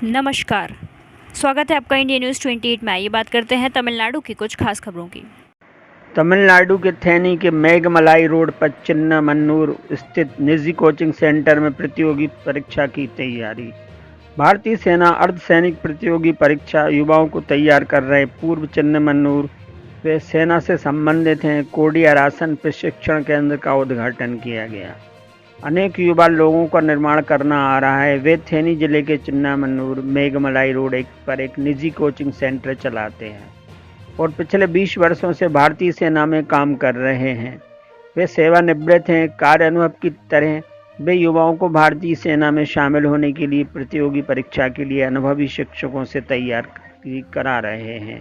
नमस्कार। स्वागत है आपका इंडिया न्यूज़ 28 में। आइए बात करते हैं तमिलनाडु की कुछ खास खबरों की। तमिलनाडु के थेनी के मेघमलाई रोड पर चिन्नामन्नूर स्थित निजी कोचिंग सेंटर में प्रतियोगी परीक्षा की तैयारी। भारतीय सेना अर्धसैनिक प्रतियोगी परीक्षा युवाओं को तैयार कर रहे पूर्व चिन्नामन्नूर वे सेना से संबंधित हैं कोडियारासन प्रशिक्षण केंद्र का उद्घाटन किया गया। अनेक युवा लोगों का निर्माण करना आ रहा है। वे थेनी जिले के चिन्नामन्नूर मेघमलाई रोड पर एक निजी कोचिंग सेंटर चलाते हैं और पिछले 20 वर्षों से भारतीय सेना में काम कर रहे हैं। वे सेवानिवृत्त हैं। कार्य अनुभव की तरह वे युवाओं को भारतीय सेना में शामिल होने के लिए प्रतियोगी परीक्षा के लिए अनुभवी शिक्षकों से तैयार करा रहे हैं।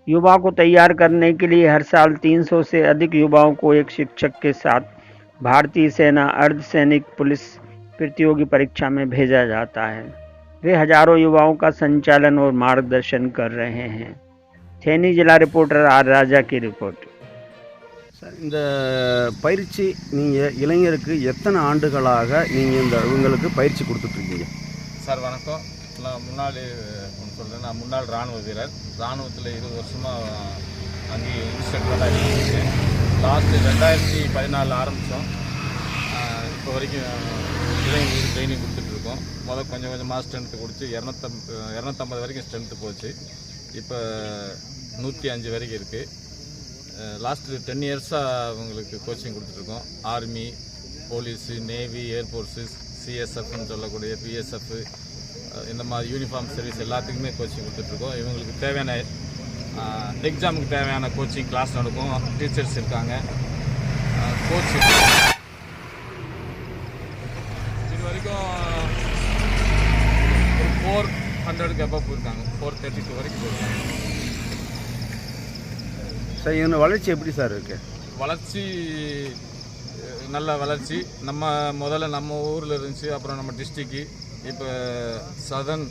युवाओं को तैयार करने के लिए हर साल 300 से अधिक युवाओं को एक शिक्षक के साथ भारतीय सेना अर्धसैनिक पुलिस प्रतियोगी परीक्षा में भेजा जाता है। वे हजारों युवाओं का संचालन और मार्गदर्शन कर रहे हैं। थेनी जिला रिपोर्टर आर राजा की रिपोर्ट। சார், இந்த பயிற்சி நீங்கள் இளைஞருக்கு எத்தனை ஆண்டுகளாக நீங்கள் இவங்களுக்கு பயிற்சி கொடுத்துட்ருக்கீங்க? சார் வணக்கம். நான் முன்னாள் இராணுவ வீரர். இராணுவத்தில் 20 வருஷமாக அங்கே இன்ஸ்ட்ரக்டராக தான் இருக்கேன். லாஸ்ட்டு 2014 ஆரம்பித்தோம். இப்போ வரைக்கும் இளைஞர்களுக்கு ட்ரைனிங் கொடுத்துட்ருக்கோம். கொஞ்சம் கொஞ்சமாக ஸ்ட்ரென்த்து கொடுத்து 250 வரைக்கும் ஸ்ட்ரென்த்து போச்சு. இப்போ 105 வரைக்கும் இருக்குது. லாஸ்ட்டு 10 இயர்ஸாக அவங்களுக்கு கோச்சிங் கொடுத்துட்ருக்கோம். ஆர்மி, போலீஸு, நேவி, ஏர்ஃபோர்ஸு, சிஎஸ்எஃப்னு சொல்லக்கூடிய பிஎஸ்எஃப், இந்த மாதிரி யூனிஃபார்ம் சர்வீஸ் எல்லாத்துக்குமே கோச்சிங் கொடுத்துட்ருக்கோம். இவங்களுக்கு தேவையான எக்ஸாமுக்கு தேவையான கோச்சிங் கிளாஸ் நடக்கும். டீச்சர்ஸ் இருக்காங்க, கோச் இது வரைக்கும் ஒரு 400க்கு அபவ் போயிருக்காங்க. 432 வரைக்கும் போயிருக்காங்க. சார், இதோட வளர்ச்சி எப்படி சார் இருக்குது? வளர்ச்சி நல்ல வளர்ச்சி. முதல்ல நம்ம ஊரில் இருந்துச்சு, அப்புறம் நம்ம டிஸ்ட்ரிக்கு, இப்போ சதர்ன்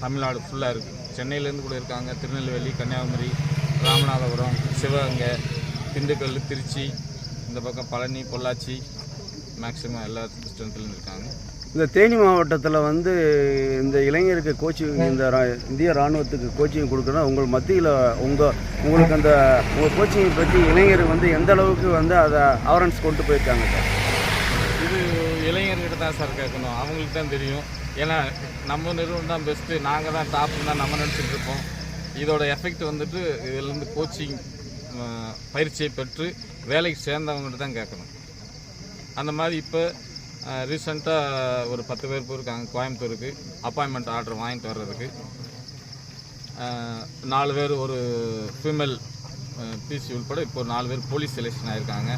தமிழ்நாடு ஃபுல்லாக இருக்குது. சென்னையிலேருந்து கூட இருக்காங்க. திருநெல்வேலி, கன்னியாகுமரி, ராமநாதபுரம், சிவகங்கை, திண்டுக்கல், திருச்சி, இந்த பக்கம் பழனி, பொள்ளாச்சி, மேக்ஸிமம் எல்லா டிஸ்டன்ஸ்லேருந்து இருக்காங்க. இந்த தேனி மாவட்டத்தில் இந்த இளைஞருக்கு கோச்சிங், இந்த இந்திய இராணுவத்துக்கு கோச்சிங் கொடுக்குறோன்னா உங்கள் மத்தியில் உங்களுக்கு உங்கள் கோச்சிங்கை பற்றி இளைஞர் எந்த அளவுக்கு அதை அவேர்னஸ் கொண்டு போயிருக்காங்க சார்? இது இளைஞர்கிட்ட தான் சார் கேட்கணும். அவங்களுக்கு தான் தெரியும். ஏன்னா நம்ம நிறுவனம் தான் பெஸ்ட்டு, நாங்கள் தான் டாப்னு தான் நம்ம நினச்சிட்டு இருப்போம். இதோட எஃபெக்ட் இதிலேருந்து கோச்சிங் பயிற்சியை பெற்று வேலைக்கு சேர்ந்தவங்ககிட்ட தான் கேட்கணும். அந்த மாதிரி இப்போ ரீசெண்டாக ஒரு 10 பேர் போயிருக்காங்க கோயம்புத்தூருக்கு அப்பாயின்மெண்ட் ஆர்டர் வாங்கிட்டு வர்றதுக்கு. 4 பேர், ஒரு ஃபீமேல் பிசி உட்பட இப்போ ஒரு 4 பேர் போலீஸ் செலெக்ஷன் ஆகிருக்காங்க.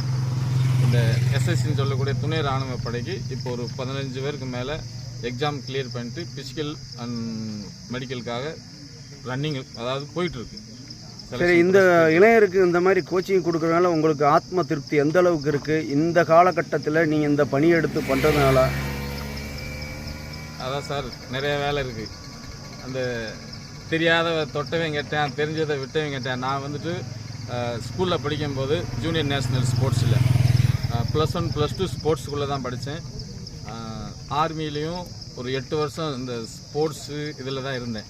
இந்த எஸ்எஸ்சின்னு சொல்லக்கூடிய துணை இராணுவ படைக்கு இப்போ ஒரு 15 பேருக்கு மேலே எக்ஸாம் கிளியர் பண்ணிட்டு ஃபிசிக்கல் அண்ட் மெடிக்கலுக்காக ரன்னிங், அதாவது போயிட்டுருக்கு. சரி, இந்த இளைஞருக்கு இந்த மாதிரி கோச்சிங் கொடுக்குறதுனால உங்களுக்கு ஆத்ம திருப்தி எந்த அளவுக்கு இருக்குது? இந்த காலகட்டத்தில் நீங்கள் இந்த பணி எடுத்து பண்ணுறதுனால? அதான் சார், நிறைய வேலை இருக்குது. அந்த தெரியாத தொட்டவன் கேட்டேன், தெரிஞ்சதை விட்டவன் கேட்டேன். நான் ஸ்கூலில் படிக்கும்போது ஜூனியர் நேஷ்னல் ஸ்போர்ட்ஸில் +1 +2 ஸ்போர்ட்ஸுக்குள்ளே தான் படித்தேன். ஆர்மிலையும் ஒரு 8 வருஷம் இந்த ஸ்போர்ட்ஸு இதில் தான் இருந்தேன்.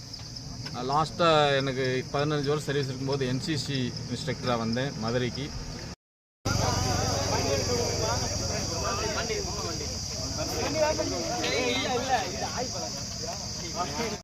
லாஸ்ட்டாக எனக்கு 15 வருஷம் சர்வீஸ் இருக்கும்போது என்சிசி இன்ஸ்ட்ரக்டராக வந்தேன் மதுரைக்கு.